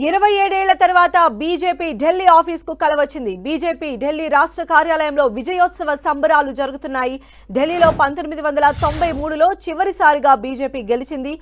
27 ఏళ్ల తర్వాత BJP Delhi office కు కలవచ్చింది. బీజేపీ ఢిల్లీ రాష్ట్ర కార్యాలయంలో విజయోత్సవ సంబరాలు జరుగుతున్నాయి. ఢిల్లీలో 1993లో చివరిసారిగా బీజేపీ గెలిచింది.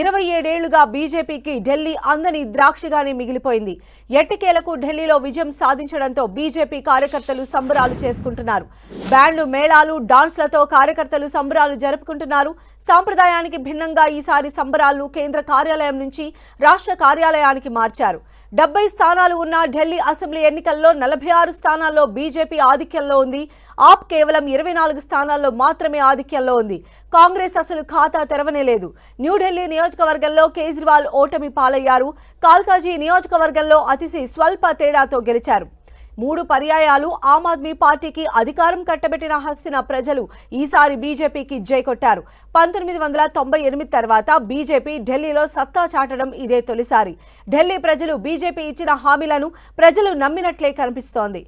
27 ఏళ్లుగా బీజేపీకి ఢిల్లీ అందని ద్రాక్షగానే మిగిలిపోయింది. ఎట్టకేలకు ఢిల్లీలో విజయం సాధించడంతో బీజేపీ కార్యకర్తలు సంబరాలు చేసుకుంటున్నారు. బ్యాండ్లు, మేళాలు, డాన్స్లతో కార్యకర్తలు సంబరాలు జరుపుకుంటున్నారు. సాంప్రదాయానికి భిన్నంగా ఈసారి సంబరాలను కేంద్ర కార్యాలయం నుంచి రాష్ట్ర కార్యాలయానికి మార్చారు. 70 స్థానాలు ఉన్న ఢిల్లీ అసెంబ్లీ ఎన్నికల్లో 46 స్థానాల్లో బీజేపీ ఆధిక్యంలో ఉంది. ఆప్ కేవలం 24 స్థానాల్లో మాత్రమే ఆధిక్యంలో ఉంది. కాంగ్రెస్ అసలు ఖాతా తెరవనేలేదు. న్యూఢిల్లీ నియోజకవర్గంలో కేజ్రీవాల్ ఓటమి పాలయ్యారు. కాల్కాజీ నియోజకవర్గంలో అతిశి స్వల్ప తేడాతో గెలిచారు. 3 పర్యాయాలు ఆమ్ ఆద్మీ పార్టీకి అధికారం కట్టబెట్టిన హస్తిన ప్రజలు ఈసారి బీజేపీకి జై కొట్టారు. 1998 తర్వాత బీజేపీ ఢిల్లీలో సత్తా చాటడం ఇదే తొలిసారి. ఢిల్లీ ప్రజలు బీజేపీ ఇచ్చిన హామీలను ప్రజలు నమ్మినట్లే కనిపిస్తోంది.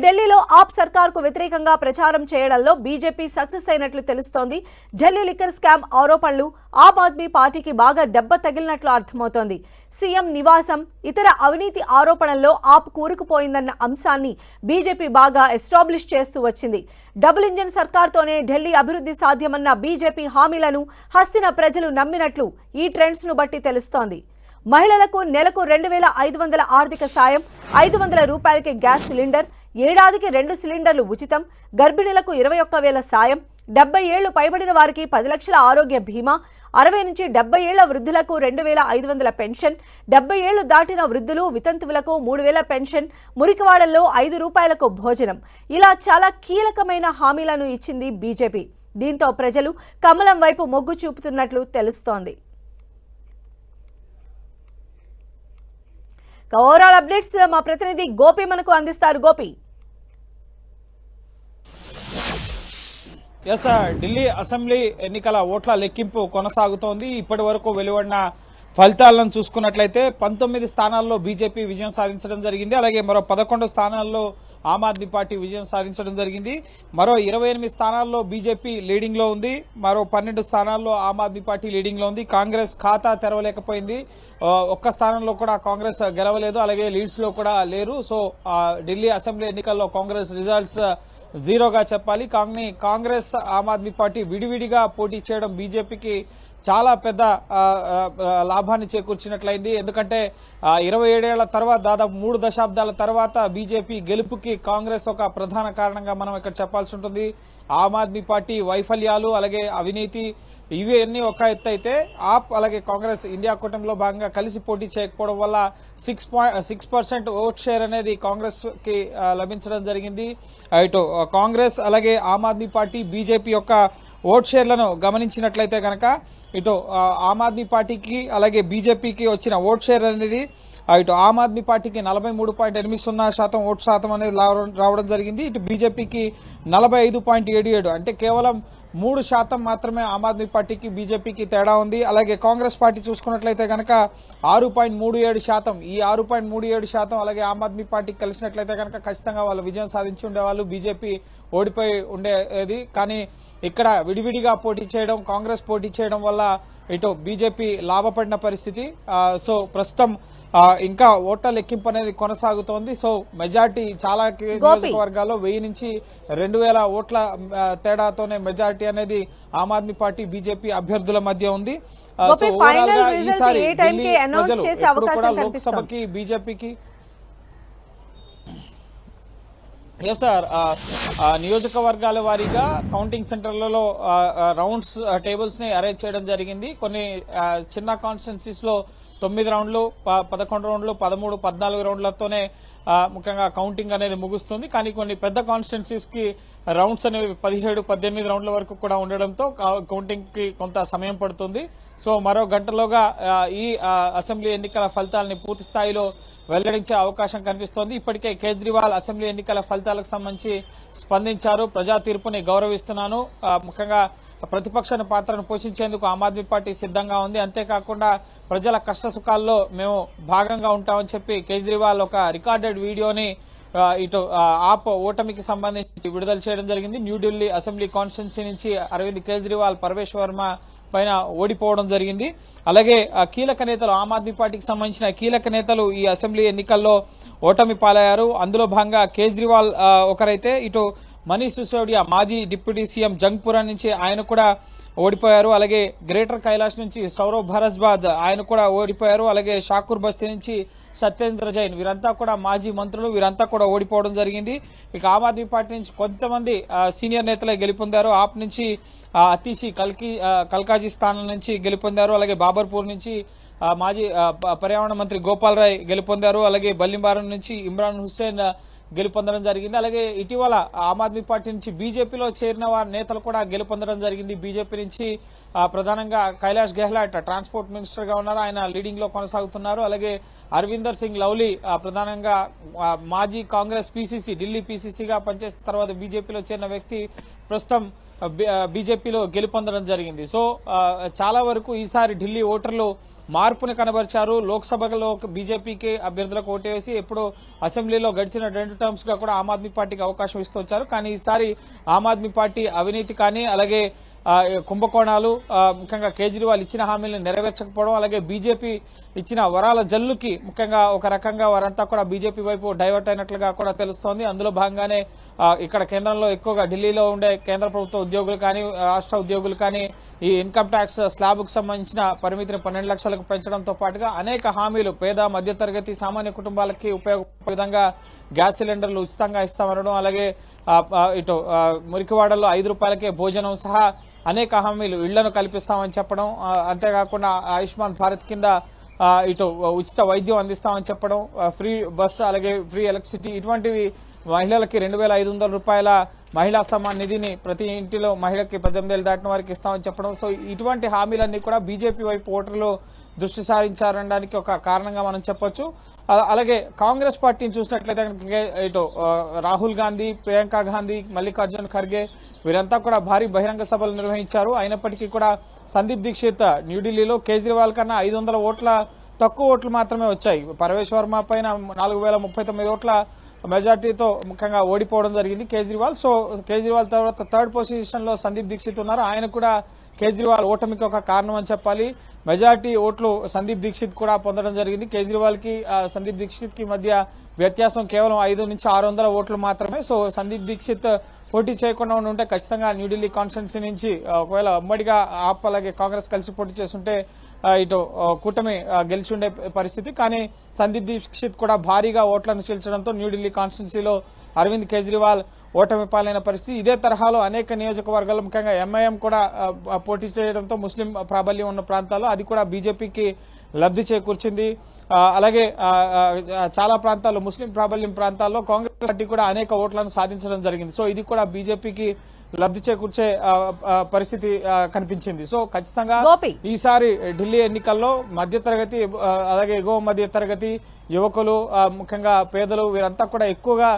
ఢిల్లీలో ఆప్ సర్కార్కు వ్యతిరేకంగా ప్రచారం చేయడంలో బీజేపీ సక్సెస్ అయినట్లు తెలుస్తోంది. ఢిల్లీ లిక్కర్ స్కామ్ ఆరోపణలు ఆమ్ ఆద్మీ పార్టీకి బాగా దెబ్బ తగిలినట్లు అర్థమవుతోంది. సీఎం నివాసం, ఇతర అవినీతి ఆరోపణల్లో ఆప్ కూరుకుపోయిందన్న అంశాన్ని బీజేపీ బాగా ఎస్టాబ్లిష్ చేస్తూ వచ్చింది. డబుల్ ఇంజిన్ సర్కార్తోనే ఢిల్లీ అభివృద్ధి సాధ్యమన్న బీజేపీ హామీలను హస్తిన ప్రజలు నమ్మినట్లు ఈ ట్రెండ్స్ ను బట్టి తెలుస్తోంది. మహిళలకు నెలకు 2500 ఆర్థిక సాయం, 500 రూపాయలకి గ్యాస్ సిలిండర్, ఏడాదికి 2 సిలిండర్లు ఉచితం, గర్భిణులకు 21,000 సాయం, 70 ఏళ్లు పైబడిన వారికి 10 లక్షల ఆరోగ్య బీమా, 60 నుంచి 70 ఏళ్ల వృద్ధులకు 2,500 పెన్షన్, 70 ఏళ్లు దాటిన వృద్ధులు, వితంతువులకు 3,000 పెన్షన్, మురికివాడల్లో 5 రూపాయలకు భోజనం, ఇలా చాలా కీలకమైన హామీలను ఇచ్చింది బీజేపీ. దీంతో ప్రజలు కమలం వైపు మొగ్గు చూపుతున్నట్లు తెలుస్తోంది. ఓవరాల్ అప్డేట్స్ మా ప్రతినిధి గోపి మనకు అందిస్తారు. గోపి, ఢిల్లీ అసెంబ్లీ ఎన్నికల ఓట్ల లెక్కింపు కొనసాగుతోంది. ఇప్పటి వరకు వెలువడిన ఫలితాలను చూసుకున్నట్లయితే 19 స్థానాల్లో బీజేపీ విజయం సాధించడం జరిగింది. అలాగే మరో 11 స్థానాల్లో ఆమ్ ఆద్మీ పార్టీ విజయం సాధించడం జరిగింది. మరో 28 స్థానాల్లో బీజేపీ లీడింగ్ లో ఉంది. మరో 12 స్థానాల్లో ఆమ్ ఆద్మీ పార్టీ లీడింగ్ లో ఉంది. కాంగ్రెస్ ఖాతా తెరవలేకపోయింది. ఒక్క స్థానంలో కూడా కాంగ్రెస్ గెలవలేదు. అలాగే లీడ్స్ లో కూడా లేరు. సో ఢిల్లీ అసెంబ్లీ ఎన్నికల్లో కాంగ్రెస్ రిజల్ట్స్ జీరోగా చెప్పాలి. కానీ కాంగ్రెస్, ఆమ్ ఆద్మీ పార్టీ విడివిడిగా పోటీ చేయడం బీజేపీకి చాలా పెద్ద లాభాన్ని చేకూర్చినట్లయింది. ఎందుకంటే 27 ఏళ్ల తర్వాత, దాదాపు 3 దశాబ్దాల తర్వాత బీజేపీ గెలుపుకి కాంగ్రెస్ ఒక ప్రధాన కారణంగా మనం ఇక్కడ చెప్పాల్సి ఉంటుంది. ఆమ్ ఆద్మీ పార్టీ వైఫల్యాలు, అలాగే అవినీతి, ఇవన్నీ ఒక ఎత్తు అయితే ఆప్ అలాగే కాంగ్రెస్ ఇండియా కూటమిలో భాగంగా కలిసి పోటీ చేయకపోవడం వల్ల 6% ఓట్ షేర్ అనేది కాంగ్రెస్ కి లభించడం జరిగింది. ఇటు కాంగ్రెస్ అలాగే ఆమ్ ఆద్మీ పార్టీ, బీజేపీ యొక్క ఓట్ షేర్లను గమనించినట్లయితే కనుక ఇటు ఆమ్ ఆద్మీ పార్టీకి అలాగే బీజేపీకి వచ్చిన ఓట్ షేర్ అనేది ఇటు ఆమ్ ఆద్మీ పార్టీకి 43.80% ఓటు శాతం అనేది రావడం జరిగింది. ఇటు బీజేపీకి 45.77, అంటే కేవలం 3% మాత్రమే ఆమ్ ఆద్మీ పార్టీకి బీజేపీకి తేడా ఉంది. అలాగే కాంగ్రెస్ పార్టీ చూసుకున్నట్లయితే కనుక 6.37%. ఈ 6.37% అలాగే ఆమ్ ఆద్మీ పార్టీకి కలిసినట్లయితే కనుక ఖచ్చితంగా వాళ్ళు విజయం సాధించి ఉండేవాళ్ళు. బీజేపీ ఓడిపోయి ఉండేది. కానీ ఇక్కడ విడివిడిగా పోటీ చేయడం, కాంగ్రెస్ పోటీ చేయడం వల్ల ఇటు బీజేపీ లాభపడిన పరిస్థితి. సో ప్రస్తుతం ఇంకా ఓట్ల లెక్కింపు అనేది కొనసాగుతోంది. సో మెజార్టీ చాలా నియోజకవర్గాల్లో 1000 నుంచి 2000 ఓట్ల తేడాతోనే మెజార్టీ అనేది ఆమ్ ఆద్మీ పార్టీ, బీజేపీ అభ్యర్థుల మధ్య ఉంది. ఈసారి లోక్సభకి బీజేపీకి సార్ నియోజకవర్గాల వారీగా కౌంటింగ్ సెంటర్లలో రౌండ్స్ టేబుల్స్ ని అరేంజ్ చేయడం జరిగింది. కొన్ని చిన్న కాన్స్టిట్యున్సీస్ లో 9 రౌండ్లు, 11 రౌండ్లు, 13, 14 రౌండ్లతోనే ముఖ్యంగా కౌంటింగ్ అనేది ముగుస్తుంది. కానీ కొన్ని పెద్ద కాన్స్టిట్యున్సీస్ కి రౌండ్స్ అనేవి 17, 18 రౌండ్ల వరకు కూడా ఉండడంతో కౌంటింగ్ కి కొంత సమయం పడుతుంది. సో మరో గంటలోగా ఈ అసెంబ్లీ ఎన్నికల ఫలితాలని పూర్తి స్థాయిలో వెల్లడించే అవకాశం కనిపిస్తోంది. ఇప్పటికే కేజ్రీవాల్ అసెంబ్లీ ఎన్నికల ఫలితాలకు సంబంధించి స్పందించారు. ప్రజా తీర్పుని గౌరవిస్తున్నాను, ముఖ్యంగా ప్రతిపక్ష పాత్రను పోషించేందుకు ఆమ్ ఆద్మీ పార్టీ సిద్ధంగా ఉంది, అంతేకాకుండా ప్రజల కష్ట సుఖాల్లో మేము భాగంగా ఉంటామని చెప్పి కేజ్రీవాల్ ఒక రికార్డెడ్ వీడియోని ఇటు ఆప్ ఓటమికి సంబంధించి విడుదల చేయడం జరిగింది. న్యూఢిల్లీ అసెంబ్లీ కాన్స్టిట్యున్సీ నుంచి అరవింద్ కేజ్రీవాల్, పరమేశ్ వర్మ పైన ఓడిపోవడం జరిగింది. అలాగే కీలక నేతలు, ఆమ్ ఆద్మీ పార్టీకి సంబంధించిన కీలక నేతలు ఈ అసెంబ్లీ ఎన్నికల్లో ఓటమి పాలయ్యారు. అందులో భాగంగా కేజ్రీవాల్ ఒకరైతే, ఇటు మనీష్ సిసోడియా మాజీ డిప్యూటీ సీఎం జంగ్పురా నుంచి ఆయన కూడా ఓడిపోయారు. అలాగే గ్రేటర్ కైలాష్ నుంచి సౌరవ్ భరద్వాజ్ ఆయన కూడా ఓడిపోయారు. అలాగే షాకూర్ బస్తీ నుంచి సత్యేంద్ర జైన్, వీరంతా కూడా మాజీ మంత్రులు, వీరంతా కూడా ఓడిపోవడం జరిగింది. ఇక ఆమ్ ఆద్మీ పార్టీ నుంచి కొంతమంది సీనియర్ నేతలే గెలుపొందారు. ఆప్ నుంచి అతీషి కల్కాజీ స్థానం నుంచి గెలుపొందారు. అలాగే బాబర్పూర్ నుంచి మాజీ పర్యావరణ మంత్రి గోపాల్ రాయ్ గెలుపొందారు. అలాగే బల్లింబారం నుంచి ఇమ్రాన్ హుస్సేన్ గెలుపొందడం జరిగింది. అలాగే ఇటీవల ఆమ్ ఆద్మీ పార్టీ నుంచి బీజేపీలో చేరిన వారి నేతలు కూడా గెలుపొందడం జరిగింది. బీజేపీ నుంచి ప్రధానంగా కైలాష్ గెహ్లాట్ ట్రాన్స్పోర్ట్ మినిస్టర్ గా ఉన్నారు, ఆయన లీడింగ్ లో కొనసాగుతున్నారు. అలాగే అరవిందర్ సింగ్ లవ్లీ ప్రధానంగా మాజీ కాంగ్రెస్ పీసీసీ, ఢిల్లీ పీసీసీగా పనిచేసిన తర్వాత బీజేపీలో చేరిన వ్యక్తి ప్రస్తుతం బీజేపీలో గెలుపొందడం జరిగింది. సో చాలా వరకు ఈసారి ఢిల్లీ ఓటర్లు మార్పును కనబరిచారు. లోక్సభలో బీజేపీకి అభ్యర్థులకు ఓటేసి ఎప్పుడు అసెంబ్లీలో గడిచిన 2 టర్మ్స్ గా కూడా ఆమ్ ఆద్మీ పార్టీకి అవకాశం ఇస్తూ వచ్చారు. కానీ ఈసారి ఆమ్ ఆద్మీ పార్టీ అవినీతి కానీ, అలాగే కుంభకోణాలు, ముఖ్యంగా కేజ్రీవాల్ ఇచ్చిన హామీలను నెరవేర్చకపోవడం, అలాగే బీజేపీ ఇచ్చిన వరాల జల్లుకి ముఖ్యంగా ఒక రకంగా వారంతా కూడా బీజేపీ వైపు డైవర్ట్ అయినట్లుగా కూడా తెలుస్తోంది. అందులో భాగంగానే ఇక్కడ కేంద్రంలో ఎక్కువగా ఢిల్లీలో ఉండే కేంద్ర ప్రభుత్వ ఉద్యోగులు కానీ, రాష్ట్ర ఉద్యోగులు కానీ ఈ ఇన్కమ్ ట్యాక్స్ స్లాబ్ కు సంబంధించిన పరిమితిని 12 లక్షలకు పెంచడంతో పాటుగా అనేక హామీలు పేద మధ్యతరగతి సామాన్య కుటుంబాలకి ఉపయోగపడే విధంగా గ్యాస్ సిలిండర్లు ఉచితంగా ఇస్తామనడం, అలాగే ఇటు మురికివాడల్లో 5 రూపాయలకే భోజనం సహా అనేక హామీలు, ఇళ్లను కల్పిస్తామని చెప్పడం, అంతేకాకుండా ఆయుష్మాన్ భారత్ కింద ఇటు ఉచిత వైద్యం అందిస్తామని చెప్పడం, ఫ్రీ బస్, అలాగే ఫ్రీ ఎలక్ట్రిసిటీ, ఇటువంటివి మహిళలకి 2,500 రూపాయల మహిళా సమ్మాన్ నిధిని ప్రతి ఇంటిలో మహిళకి 18 ఏళ్ళు దాటిన వారికి ఇస్తామని చెప్పడం. సో ఇటువంటి హామీలన్నీ కూడా బీజేపీ వైపు ఓటర్లు దృష్టి సారించారనడానికి ఒక కారణంగా మనం చెప్పొచ్చు. అలాగే కాంగ్రెస్ పార్టీని చూసినట్లయితే ఇటు రాహుల్ గాంధీ, ప్రియాంక గాంధీ, మల్లికార్జున్ ఖర్గే వీరంతా కూడా భారీ బహిరంగ సభలు నిర్వహించారు. అయినప్పటికీ కూడా సందీప్ దీక్షిత్ న్యూఢిల్లీలో కేజ్రీవాల్ కన్నా 500 ఓట్ల తక్కువ ఓట్లు మాత్రమే వచ్చాయి. పరవేశ్ వర్మ పైన 4,039 ఓట్ల మెజార్టీతో ముఖ్యంగా ఓడిపోవడం జరిగింది కేజ్రీవాల్. సో కేజ్రీవాల్ తర్వాత థర్డ్ పొజిషన్ లో సందీప్ దీక్షిత్ ఉన్నారు. ఆయన కూడా కేజ్రీవాల్ ఓటమికి ఒక కారణం అని చెప్పాలి. మెజార్టీ ఓట్లు సందీప్ దీక్షిత్ కూడా పొందడం జరిగింది. కేజ్రీవాల్ కి సందీప్ దీక్షిత్ కి మధ్య వ్యత్యాసం కేవలం 500 నుంచి 600 ఓట్లు మాత్రమే. సో సందీప్ దీక్షిత్ పోటీ చేయకుండా ఉంటే ఖచ్చితంగా న్యూఢిల్లీ కాన్స్టిట్యున్సీ నుంచి ఒకవేళ ఉమ్మడిగా ఆప్ అలాగే కాంగ్రెస్ కలిసి పోటీ చేస్తుంటే ఇటు కూటమి గెలిచి ఉండే పరిస్థితి. కానీ సందీప్ దీక్షిత్ కూడా భారీగా ఓట్లను చీల్చడంతో న్యూఢిల్లీ కాన్స్టిట్యున్సీలో అరవింద్ కేజ్రీవాల్ ఓటమి పాలైన పరిస్థితి. ఇదే తరహాలో అనేక నియోజకవర్గాలు ముఖ్యంగా ఎంఐఎం కూడా పోటీ చేయడంతో ముస్లిం ప్రాబల్యం ఉన్న ప్రాంతాల్లో అది కూడా బీజేపీకి లబ్ధి చేకూర్చింది. అలాగే చాలా ప్రాంతాల్లో ముస్లిం ప్రాబల్యం ప్రాంతాల్లో కాంగ్రెస్ పార్టీ కూడా అనేక ఓట్లను సాధించడం జరిగింది. సో ఇది కూడా బీజేపీకి లబ్ధి చేకూర్చే పరిస్థితి కనిపించింది. సో ఖచ్చితంగా ఈసారి ఢిల్లీ ఎన్నికల్లో మధ్యతరగతి అలాగే ఎగువ మధ్యతరగతి యువకులు ముఖ్యంగా పేదలు వీరంతా కూడా ఎక్కువగా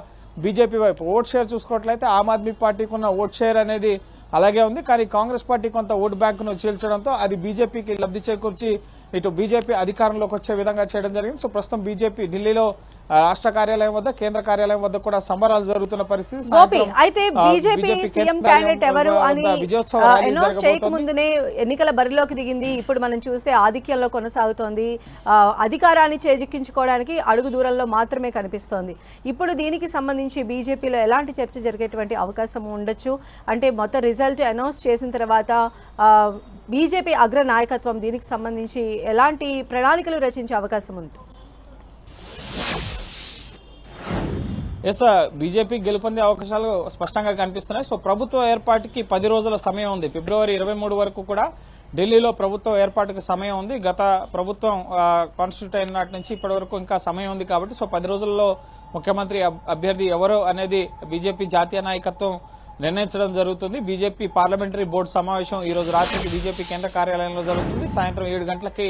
బీజేపీ వైపు ఓట్ షేర్ చూసుకున్నట్లయితే ఆమ్ ఆద్మీ పార్టీకి ఉన్న ఓట్ షేర్ అనేది అలాగే ఉంది. కానీ కాంగ్రెస్ పార్టీ కొంత ఓటు బ్యాంకును చీల్చడంతో అది బీజేపీకి లబ్ధి చేకూర్చి ఇటు బీజేపీ అధికారంలోకి వచ్చే విధంగా చేయడం జరిగింది. సో ప్రస్తుతం బీజేపీ ఢిల్లీలో రాష్ట్ర కార్యాలయం వద్ద, కేంద్ర కార్యాలయం వద్ద కూడా సంబరాలు జరుగుతున్న పరిస్థితి. అయితే బీజేపీ సీఎం క్యాండిడేట్ ఎవరు అని అనౌన్స్ చేయకముందునే ఎన్నికల బరిలోకి దిగింది. ఇప్పుడు మనం చూస్తే ఆధిక్యంలో కొనసాగుతోంది. అధికారాన్ని చేజిక్కించుకోవడానికి అడుగు దూరంలో మాత్రమే కనిపిస్తోంది. ఇప్పుడు దీనికి సంబంధించి బీజేపీలో ఎలాంటి చర్చ జరిగేటువంటి అవకాశం ఉండొచ్చు? అంటే మొత్తం రిజల్ట్ అనౌన్స్ చేసిన తర్వాత బీజేపీ అగ్ర నాయకత్వం దీనికి సంబంధించి ఎలాంటి ప్రణాళికలు రచించే అవకాశం ఉంది? బీజేపీ గెలుపొందే అవకాశాలు స్పష్టంగా కనిపిస్తున్నాయి. సో ప్రభుత్వ ఏర్పాటుకి 10 రోజుల సమయం ఉంది. ఫిబ్రవరి 23 వరకు కూడా ఢిల్లీలో ప్రభుత్వ ఏర్పాటుకు సమయం ఉంది. గత ప్రభుత్వం కాన్స్టిట్యూట్ అయిన నాటి నుంచి ఇప్పటి వరకు ఇంకా సమయం ఉంది కాబట్టి సో 10 రోజుల్లో ముఖ్యమంత్రి అభ్యర్థి ఎవరు అనేది బీజేపీ జాతీయ నాయకత్వం నిర్ణయించడం జరుగుతుంది. బీజేపీ పార్లమెంటరీ బోర్డు సమావేశం ఈ రోజు రాత్రికి బీజేపీ కేంద్ర కార్యాలయంలో జరుగుతుంది. సాయంత్రం 7 గంటలకి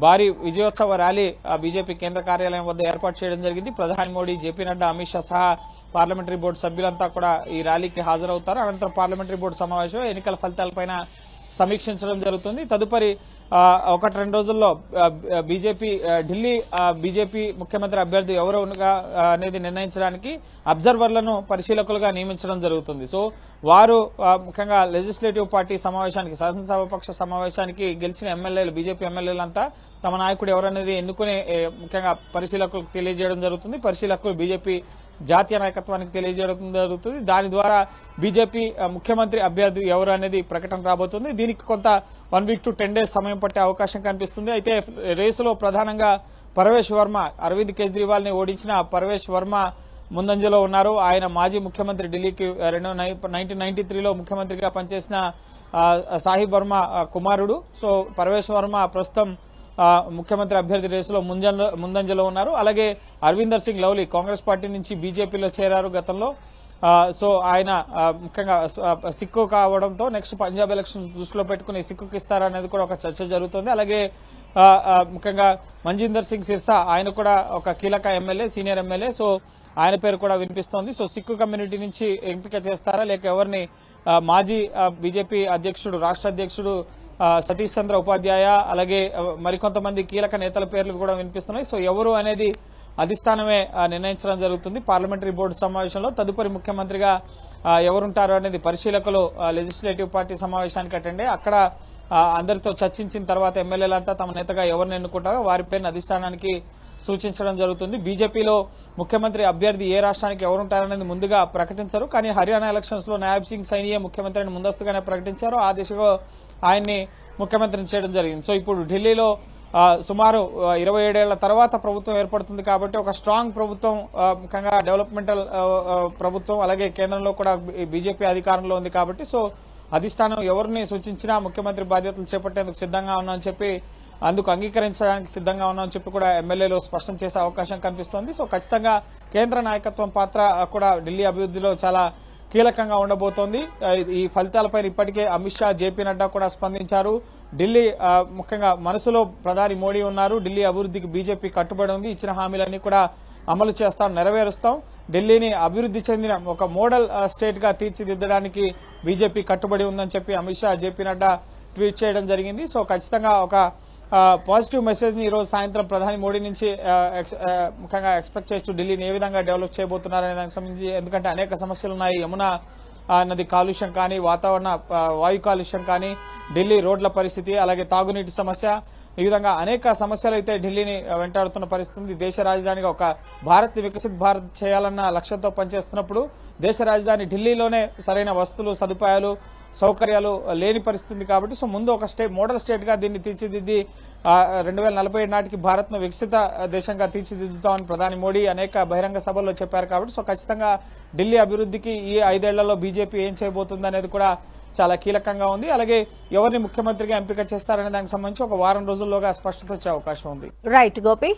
భారీ విజయోత్సవ ర్యాలీ బీజేపీ కేంద్ర కార్యాలయం వద్ద ఏర్పాటు చేయడం జరిగింది. ప్రధాని మోడీ, జేపీ నడ్డా, అమిత్ షా సహా పార్లమెంటరీ బోర్డు సభ్యులంతా కూడా ఈ ర్యాలీకి హాజరవుతారు. అనంతరం పార్లమెంటరీ బోర్డు సమావేశం ఎన్నికల ఫలితాలపైన సమీక్షించడం జరుగుతుంది. తదుపరి ఒకటి రెండు రోజుల్లో బీజేపీ ఢిల్లీ బీజేపీ ముఖ్యమంత్రి అభ్యర్థి ఎవరు అనేది నిర్ణయించడానికి అబ్జర్వర్లను పరిశీలకులుగా నియమించడం జరుగుతుంది. సో వారు ముఖ్యంగా లెజిస్లేటివ్ పార్టీ సమావేశానికి, శాసనసభాపక్ష సమావేశానికి గెలిచిన ఎమ్మెల్యేలు, బీజేపీ ఎమ్మెల్యేలంతా తమ నాయకుడు ఎవరనేది ఎన్నుకుని ముఖ్యంగా పరిశీలకులకు తెలియజేయడం జరుగుతుంది. పరిశీలకులు బీజేపీ జాతీయ నాయకత్వానికి తెలియజేయడం జరుగుతుంది. దాని ద్వారా బీజేపీ ముఖ్యమంత్రి అభ్యర్థి ఎవరు అనేది ప్రకటన రాబోతుంది. దీనికి కొంత 1 week to 10 days సమయం పట్టే అవకాశం కనిపిస్తుంది. అయితే రేసులో ప్రధానంగా పర్వేష్ వర్మ, అరవింద్ కేజ్రీవాల్ ని ఓడించిన పర్వేష్ వర్మ ముందంజలో ఉన్నారు. ఆయన మాజీ ముఖ్యమంత్రి, ఢిల్లీకి 1993లో ముఖ్యమంత్రిగా పనిచేసిన సాహిబ్ వర్మ కుమారుడు. సో పర్వేష్ వర్మ ప్రస్తుతం ముఖ్యమంత్రి అభ్యర్థి రేసులో ముందంజలో ఉన్నారు. అలాగే అరవిందర్ సింగ్ లవ్లీ కాంగ్రెస్ పార్టీ నుంచి బీజేపీలో చేరారు గతంలో. సో ఆయన ముఖ్యంగా సిక్కు కావడంతో నెక్స్ట్ పంజాబ్ ఎలక్షన్ దృష్టిలో పెట్టుకుని సిక్కుకి ఇస్తారనేది కూడా ఒక చర్చ జరుగుతుంది. అలాగే ముఖ్యంగా మంజిందర్ సింగ్ సిర్సా, ఆయన కూడా ఒక కీలక ఎమ్మెల్యే, సీనియర్ ఎమ్మెల్యే. సో ఆయన పేరు కూడా వినిపిస్తోంది. సో సిక్కు కమ్యూనిటీ నుంచి ఎంపిక చేస్తారా లేక ఎవరిని? మాజీ బీజేపీ అధ్యక్షుడు, రాష్ట్ర అధ్యక్షుడు సతీష్ చంద్ర ఉపాధ్యాయ, అలాగే మరికొంతమంది కీలక నేతల పేర్లు కూడా వినిపిస్తున్నాయి. సో ఎవరు అనేది అధిష్టానమే నిర్ణయించడం జరుగుతుంది. పార్లమెంటరీ బోర్డు సమావేశంలో తదుపరి ముఖ్యమంత్రిగా ఎవరుంటారు అనేది పరిశీలకులు లెజిస్లేటివ్ పార్టీ సమావేశానికి అటెండ్ అయ్యి అక్కడ అందరితో చర్చించిన తర్వాత ఎమ్మెల్యేలంతా తమ నేతగా ఎవరిని ఎన్నుకుంటారో వారి పేరును అధిష్టానానికి సూచించడం జరుగుతుంది. బీజేపీలో ముఖ్యమంత్రి అభ్యర్థి ఏ రాష్ట్రానికి ఎవరుంటారనేది ముందుగా ప్రకటించరు. కానీ హర్యానా ఎలక్షన్స్ లో నాయబ్ సింగ్ సైనియే ముఖ్యమంత్రిని ముందస్తుగానే ప్రకటించారు. ఆ దిశగా ఆయన్ని ముఖ్యమంత్రిని చేయడం జరిగింది. సో ఇప్పుడు ఢిల్లీలో సుమారు 27 ఏళ్ల తర్వాత ప్రభుత్వం ఏర్పడుతుంది కాబట్టి ఒక స్ట్రాంగ్ ప్రభుత్వం, ముఖ్యంగా డెవలప్మెంటల్ ప్రభుత్వం, అలాగే కేంద్రంలో కూడా బీజేపీ అధికారంలో ఉంది కాబట్టి సో అధిష్టానం ఎవరిని సూచించినా ముఖ్యమంత్రి బాధ్యతలు చేపట్టేందుకు సిద్ధంగా ఉన్నామని చెప్పి, అందుకు అంగీకరించడానికి సిద్ధంగా ఉన్నామని చెప్పి కూడా ఎమ్మెల్యేలు స్పష్టం చేసే అవకాశం కనిపిస్తోంది. సో ఖచ్చితంగా కేంద్ర నాయకత్వం పాత్ర కూడా ఢిల్లీ అభివృద్ధిలో చాలా కీలకంగా ఉండబోతోంది. ఈ ఫలితాలపై ఇప్పటికే అమిత్ షా, జేపీ నడ్డా కూడా స్పందించారు. ఢిల్లీ ముఖ్యంగా మనసులో ప్రధాని మోడీ ఉన్నారు. ఢిల్లీ అభివృద్ధికి బీజేపీ కట్టుబడి ఉంది. ఇచ్చిన హామీలన్నీ కూడా అమలు చేస్తాం, నెరవేరుస్తాం. ఢిల్లీని అభివృద్ధి చెందిన ఒక మోడల్ స్టేట్ గా తీర్చిదిద్దడానికి బీజేపీ కట్టుబడి ఉందని చెప్పి అమిత్ షా, జేపీ నడ్డా ట్వీట్ చేయడం జరిగింది. సో ఖచ్చితంగా ఒక పాజిటివ్ మెసేజ్ ని ఈ రోజు సాయంత్రం ప్రధాని మోడీ నుంచి ముఖ్యంగా ఎక్స్పెక్ట్ చేయొచ్చు. ఢిల్లీని ఏ విధంగా డెవలప్ చేయబోతున్నారనే దానికి సంబంధించి, ఎందుకంటే అనేక సమస్యలు ఉన్నాయి. యమునా నది కాలుష్యం కానీ, వాతావరణ వాయు కాలుష్యం కానీ, ఢిల్లీ రోడ్ల పరిస్థితి, అలాగే తాగునీటి సమస్య, ఈ విధంగా అనేక సమస్యలు అయితే ఢిల్లీని వెంటాడుతున్న పరిస్థితి. దేశ రాజధానిగా ఒక భారత్ వికసిత్ భారత్ చేయాలన్న లక్ష్యంతో పనిచేస్తున్నప్పుడు దేశ రాజధాని ఢిల్లీలోనే సరైన వస్తువులు, సదుపాయాలు, సౌకర్యాలు లేని పరిస్థితి కాబట్టి సో ముందు ఒక మోడల్ స్టేట్ గా దీన్ని తీర్చిదిద్ది 2047 నాటికి భారత్ ను వికసిత దేశంగా తీర్చిదిద్దుతామని ప్రధాని మోడీ అనేక బహిరంగ సభల్లో చెప్పారు కాబట్టి సో ఖచ్చితంగా ఢిల్లీ అభివృద్ధికి ఈ 5 ఏళ్లలో బీజేపీ ఏం చేయబోతుంది అనేది కూడా చాలా కీలకంగా ఉంది. అలాగే ఎవరిని ముఖ్యమంత్రిగా ఎంపిక చేస్తారనే దానికి సంబంధించి ఒక వారం రోజుల్లోగా స్పష్టత వచ్చే అవకాశం ఉంది. రైట్ గోపి.